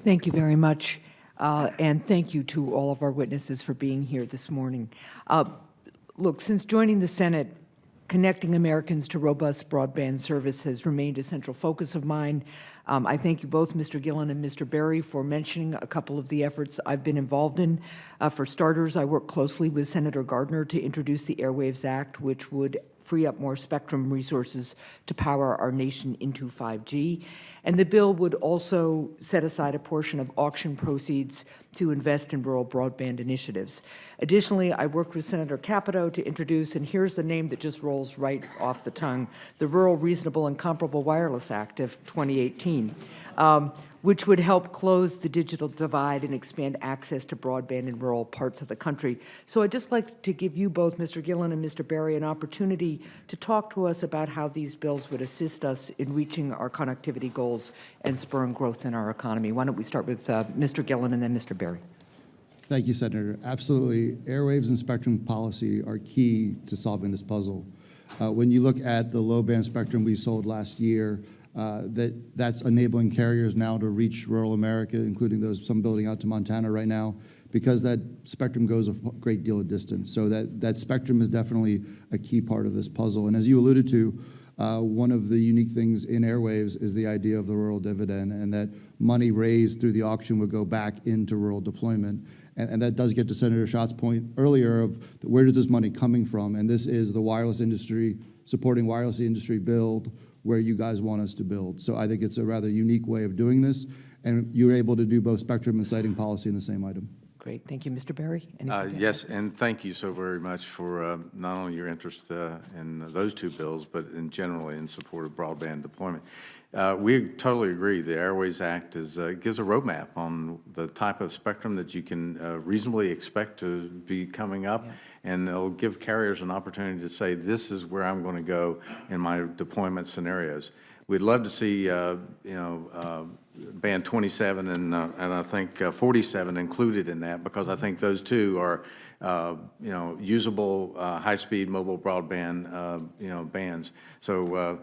Thank you very much, and thank you to all of our witnesses for being here this morning. Look, since joining the Senate, connecting Americans to robust broadband service has remained a central focus of mine. I thank you both, Mr. Gillen and Mr. Berry, for mentioning a couple of the efforts I've been involved in. For starters, I worked closely with Senator Gardner to introduce the AIRWAVES Act, which would free up more spectrum resources to power our nation into 5G. And the bill would also set aside a portion of auction proceeds to invest in rural broadband initiatives. Additionally, I worked with Senator Capito to introduce, and here's the name that just rolls right off the tongue, the Rural Reasonable and Comparable Wireless Act of 2018. Which would help close the digital divide and expand access to broadband in rural parts of the country. So I'd just like to give you both, Mr. Gillen and Mr. Berry, an opportunity to talk to us about how these bills would assist us in reaching our connectivity goals and spurring growth in our economy. Why don't we start with Mr. Gillen and then Mr. Berry. Thank you, Senator. Absolutely. Airwaves and spectrum policy are key to solving this puzzle. When you look at the low-band spectrum we sold last year, that's enabling carriers now to reach rural America, including some building out to Montana right now, because that spectrum goes a great deal of distance. So that spectrum is definitely a key part of this puzzle. And as you alluded to, one of the unique things in Airwaves is the idea of the rural dividend, and that money raised through the auction would go back into rural deployment. And that does get to Senator Schott's point earlier of where does this money coming from? And this is the wireless industry, supporting wireless industry build, where you guys want us to build. So I think it's a rather unique way of doing this, and you're able to do both spectrum and siting policy in the same item. Great, thank you. Mr. Berry? Yes, and thank you so very much for not only your interest in those two bills, but in generally in support of broadband deployment. We totally agree. The AIRWAVES Act gives a roadmap on the type of spectrum that you can reasonably expect to be coming up, and it'll give carriers an opportunity to say, this is where I'm going to go in my deployment scenarios. We'd love to see, band 27 and I think 47 included in that, because I think those two are, usable high-speed mobile broadband, bands. So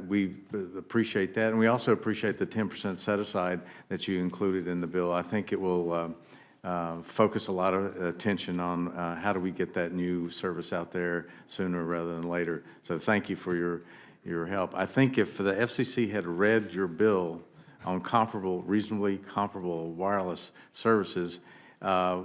we appreciate that, and we also appreciate the 10% set-aside that you included in the bill. I think it will focus a lot of attention on how do we get that new service out there sooner rather than later. So thank you for your help. I think if the FCC had read your bill on reasonably comparable wireless services,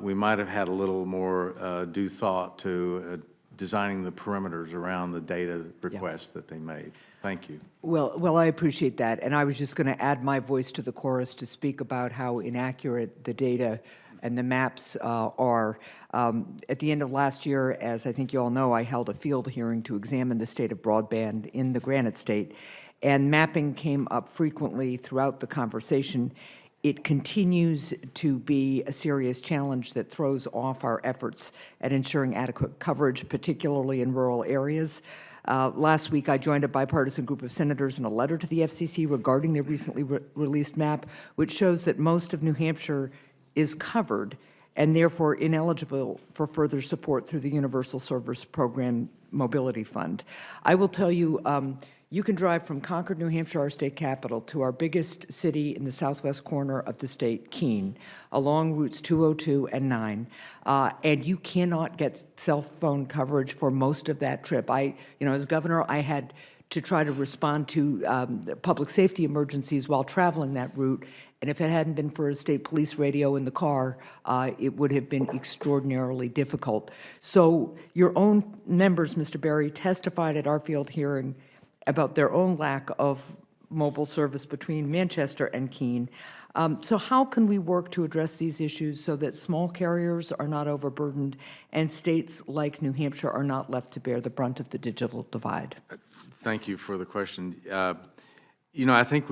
we might have had a little more due thought to designing the perimeters around the data requests that they made. Thank you. Well, I appreciate that, and I was just going to add my voice to the chorus to speak about how inaccurate the data and the maps are. At the end of last year, as I think you all know, I held a field hearing to examine the state of broadband in the Granite State, and mapping came up frequently throughout the conversation. It continues to be a serious challenge that throws off our efforts at ensuring adequate coverage, particularly in rural areas. Last week, I joined a bipartisan group of senators in a letter to the FCC regarding their recently released map, which shows that most of New Hampshire is covered and therefore ineligible for further support through the Universal Service Program Mobility Fund. I will tell you, you can drive from Concord, New Hampshire, our state capital, to our biggest city in the southwest corner of the state, Keene, along routes 202 and 9, and you cannot get cell phone coverage for most of that trip. As governor, I had to try to respond to public safety emergencies while traveling that route, and if it hadn't been for a state police radio in the car, it would have been extraordinarily difficult. So your own members, Mr. Berry, testified at our field hearing about their own lack of mobile service between Manchester and Keene. So how can we work to address these issues so that small carriers are not overburdened and states like New Hampshire are not left to bear the brunt of the digital divide? Thank you for the question. I think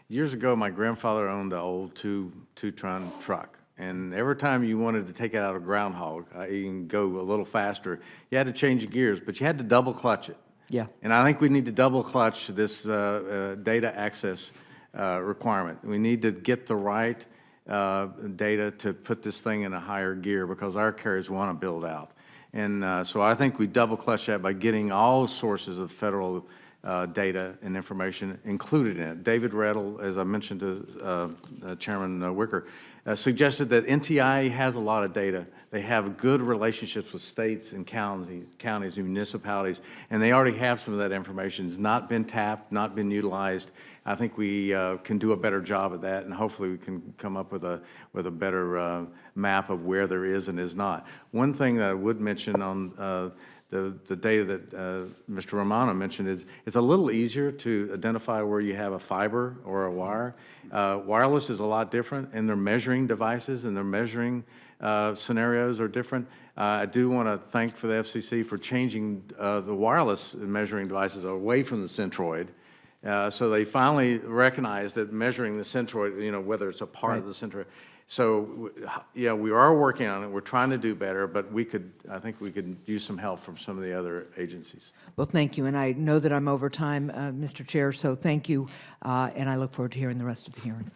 years ago, my grandfather owned an old two-ton truck. And every time you wanted to take it out of groundhog, you can go a little faster, you had to change the gears, but you had to double clutch it. Yeah. And I think we need to double clutch this data access requirement. We need to get the right data to put this thing in a higher gear, because our carriers want to build out. And so I think we double clutch that by getting all sources of federal data and information included in it. David Reddle, as I mentioned to Chairman Wicker, suggested that NTIA has a lot of data. They have good relationships with states and counties, municipalities, and they already have some of that information. It's not been tapped, not been utilized. I think we can do a better job of that, and hopefully we can come up with a better map of where there is and is not. One thing that I would mention on the data that Mr. Romano mentioned is it's a little easier to identify where you have a fiber or a wire. Wireless is a lot different, and their measuring devices and their measuring scenarios are different. I do want to thank for the FCC for changing the wireless measuring devices away from the centroid. So they finally recognized that measuring the centroid, whether it's a part of the centroid. So, yeah, we are working on it. We're trying to do better, but I think we could use some help from some of the other agencies. Well, thank you, and I know that I'm over time, Mr. Chair, so thank you, and I look forward to hearing the rest of the hearing.